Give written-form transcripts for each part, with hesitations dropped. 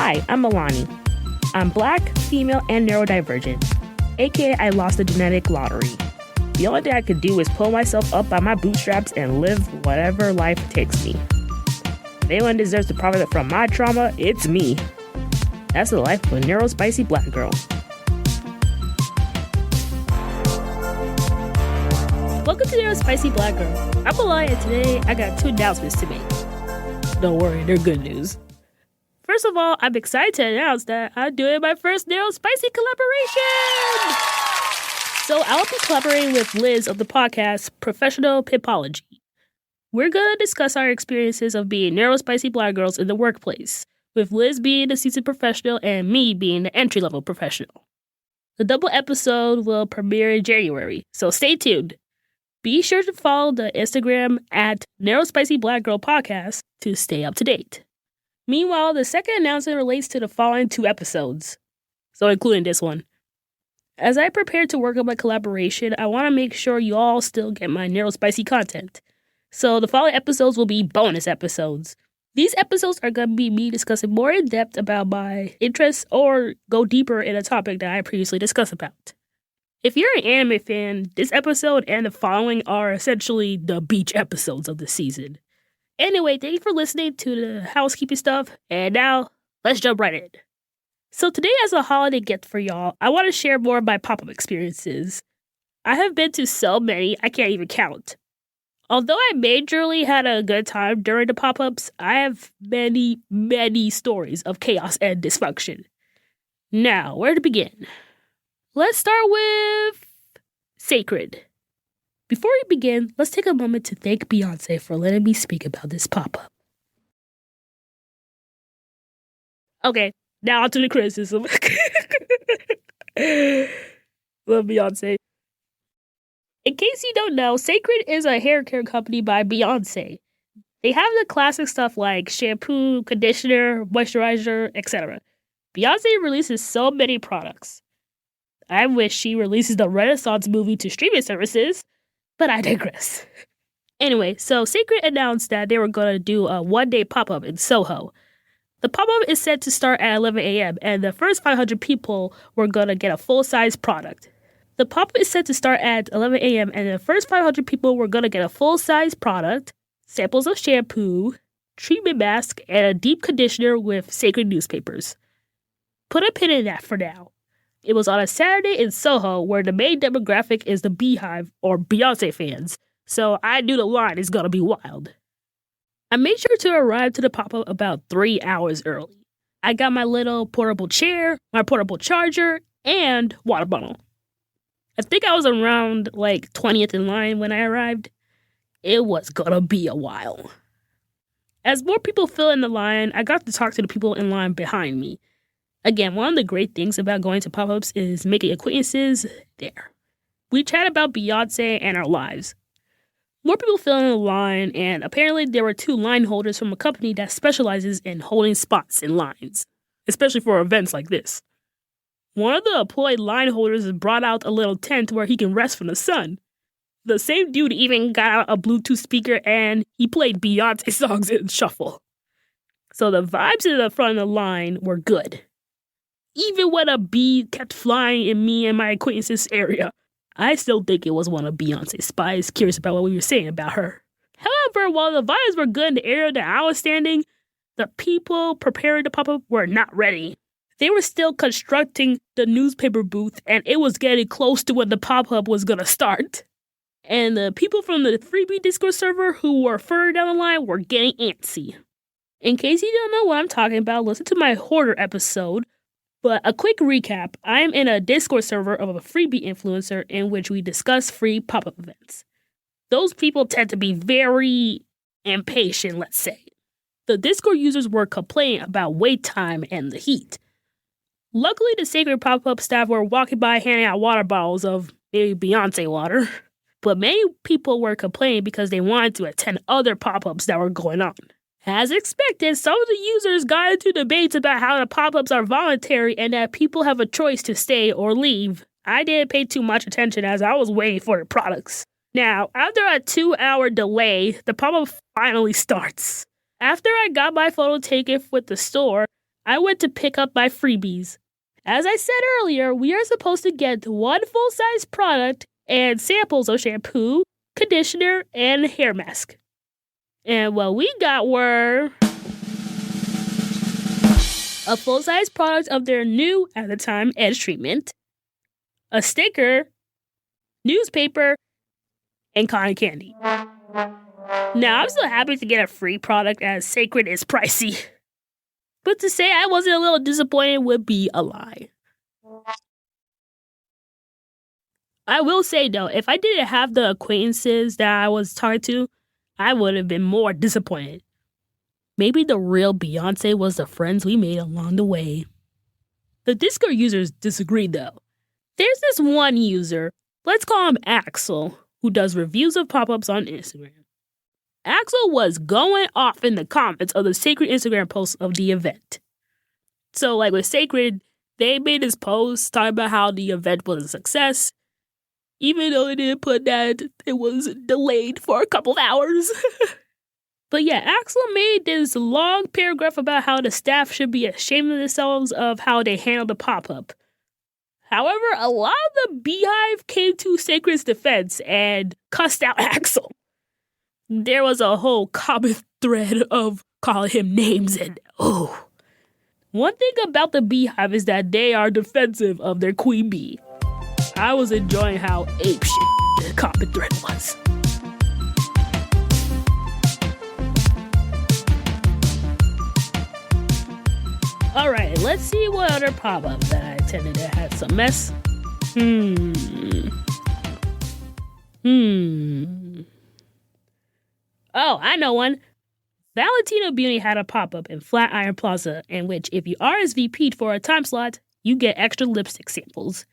Hi, I'm Alani. I'm black, female, and neurodivergent, aka I lost the genetic lottery. The only thing I could do is pull myself up by my bootstraps and live whatever life takes me. If anyone deserves to profit from my trauma, it's me. That's the life of a neurospicy black girl. Welcome to Neurospicy Black Girl. I'm Alani, and today I got 2 announcements to make. Don't worry, they're good news. First of all, I'm excited to announce that I'm doing my first Neurospicy collaboration! So I'll be collaborating with Liz of the podcast Professional Pipology. We're going to discuss our experiences of being Neurospicy Black girls in the workplace, with Liz being the seasoned professional and me being the entry-level professional. The double episode will premiere in January, so stay tuned. Be sure to follow the Instagram at Neurospicy Black Girl Podcast to stay up to date. Meanwhile, the second announcement relates to the following 2 episodes, so including this one. As I prepare to work on my collaboration, I want to make sure you all still get my Neurospicy content. So the following episodes will be bonus episodes. These episodes are going to be me discussing more in depth about my interests or go deeper in a topic that I previously discussed about. If you're an anime fan, this episode and the following are essentially the beach episodes of the season. Anyway, thank you for listening to the housekeeping stuff, and now, let's jump right in. So today, as a holiday gift for y'all, I want to share more of my pop-up experiences. I have been to so many, I can't even count. Although I majorly had a good time during the pop-ups, I have many, many stories of chaos and dysfunction. Now, where to begin? Let's start with Sacred. Before we begin, let's take a moment to thank Beyoncé for letting me speak about this pop-up. Okay, now on to the criticism. Love Beyoncé. In case you don't know, Sacred is a hair care company by Beyoncé. They have the classic stuff like shampoo, conditioner, moisturizer, etc. Beyoncé releases so many products. I wish she releases the Renaissance movie to streaming services, but I digress. Anyway, so Sacred announced that they were going to do a one-day pop-up in Soho. The pop-up is set to start at 11 a.m., and the first 500 people were going to get a full-size product. The pop-up is set to start at 11 a.m., and the first 500 people were going to get a full-size product, samples of shampoo, treatment mask, and a deep conditioner with Sacred newspapers. Put a pin in that for now. It was on a Saturday in Soho where the main demographic is the Beehive or Beyoncé fans, so I knew the line is gonna be wild. I made sure to arrive to the pop-up about 3 hours early. I got my little portable chair, my portable charger, and water bottle. I think I was around 20th in line when I arrived. It was gonna be a while. As more people fill in the line, I got to talk to the people in line behind me. Again, one of the great things about going to pop-ups is making acquaintances there. We chat about Beyoncé and our lives. More people fill in the line, and apparently there were 2 line holders from a company that specializes in holding spots in lines, especially for events like this. One of the employed line holders brought out a little tent where he can rest from the sun. The same dude even got out a Bluetooth speaker and he played Beyoncé songs in shuffle. So the vibes in the front of the line were good. Even when a bee kept flying in me and my acquaintances area, I still think it was one of Beyoncé's spies curious about what we were saying about her. However, while the vibes were good in the area that I was standing, the people preparing the pop-up were not ready. They were still constructing the newspaper booth, and it was getting close to when the pop-up was gonna start. And the people from the freebie Discord server who were further down the line were getting antsy. In case you don't know what I'm talking about, listen to my Hoarder episode. But a quick recap, I'm in a Discord server of a freebie influencer in which we discuss free pop-up events. Those people tend to be very impatient, let's say. The Discord users were complaining about wait time and the heat. Luckily, the Sacred pop-up staff were walking by handing out water bottles of maybe Beyoncé water. But many people were complaining because they wanted to attend other pop-ups that were going on. As expected, some of the users got into debates about how the pop-ups are voluntary and that people have a choice to stay or leave. I didn't pay too much attention as I was waiting for the products. Now, after a 2-hour delay, the pop-up finally starts. After I got my photo taken with the store, I went to pick up my freebies. As I said earlier, we are supposed to get one full-size product and samples of shampoo, conditioner, and hair mask. And what we got were a full-size product of their new, at the time, edge treatment, a sticker, newspaper, and cotton candy. Now, I'm still happy to get a free product as Sacred is pricey. But to say I wasn't a little disappointed would be a lie. I will say, though, if I didn't have the acquaintances that I was talking to, I would have been more disappointed. Maybe the real Beyoncé was the friends we made along the way. The Discord users disagree, though. There's this one user, let's call him Axel, who does reviews of pop-ups on Instagram. Axel was going off in the comments of the Sacred Instagram post of the event. So, like with Sacred, they made this post talking about how the event was a success, even though they didn't put that it was delayed for a couple of hours. But yeah, Axel made this long paragraph about how the staff should be ashamed of themselves of how they handled the pop-up. However, a lot of the Beehive came to Sacred's defense and cussed out Axel. There was a whole comment thread of calling him names and oh. One thing about the Beehive is that they are defensive of their queen bee. I was enjoying how apeshit the comment thread was. Alright, let's see what other pop-ups that I attended that had some mess. Oh, I know one. Valentino Beauty had a pop-up in Flatiron Plaza in which if you RSVP'd for a time slot, you get extra lipstick samples.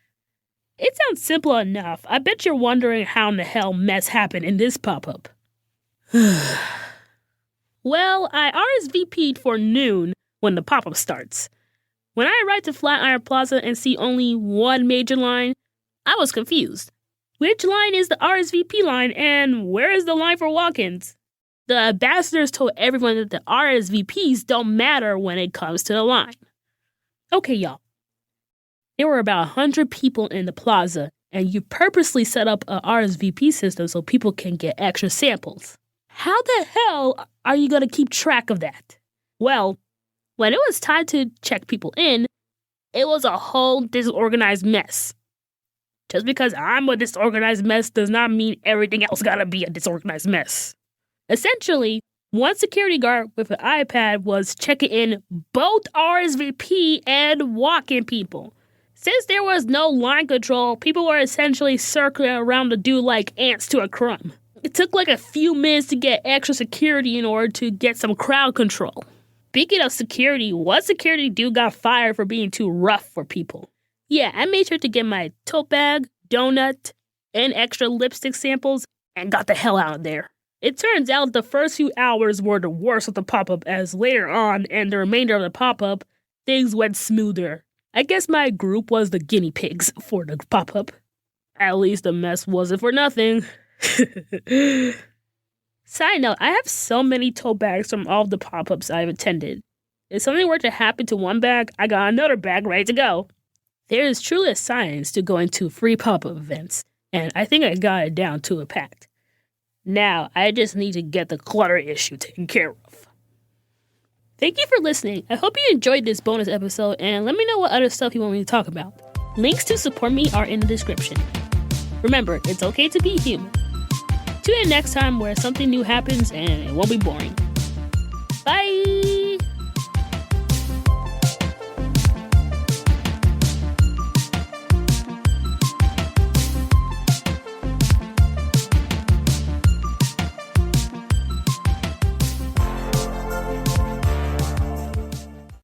It sounds simple enough. I bet you're wondering how in the hell mess happened in this pop-up. Well, I RSVP'd for noon when the pop-up starts. When I arrived to Flatiron Plaza and see only one major line, I was confused. Which line is the RSVP line and where is the line for walk-ins? The ambassadors told everyone that the RSVPs don't matter when it comes to the line. Okay, y'all. There were about 100 people in the plaza, and you purposely set up a RSVP system so people can get extra samples. How the hell are you going to keep track of that? Well, when it was time to check people in, it was a whole disorganized mess. Just because I'm a disorganized mess does not mean everything else gotta be a disorganized mess. Essentially, one security guard with an iPad was checking in both RSVP and walk-in people. Since there was no line control, people were essentially circling around the dude like ants to a crumb. It took like a few minutes to get extra security in order to get some crowd control. Speaking of security, one security dude got fired for being too rough for people. Yeah, I made sure to get my tote bag, donut, and extra lipstick samples and got the hell out of there. It turns out the first few hours were the worst of the pop-up as later on and the remainder of the pop-up, things went smoother. I guess my group was the guinea pigs for the pop-up. At least the mess wasn't for nothing. Side note, I have so many tote bags from all of the pop-ups I've attended. If something were to happen to one bag, I got another bag ready to go. There is truly a science to going to free pop-up events, and I think I got it down to a pact. Now, I just need to get the clutter issue taken care of. Thank you for listening. I hope you enjoyed this bonus episode, and let me know what other stuff you want me to talk about. Links to support me are in the description. Remember, it's okay to be human. Tune in next time where something new happens and it won't be boring. Bye!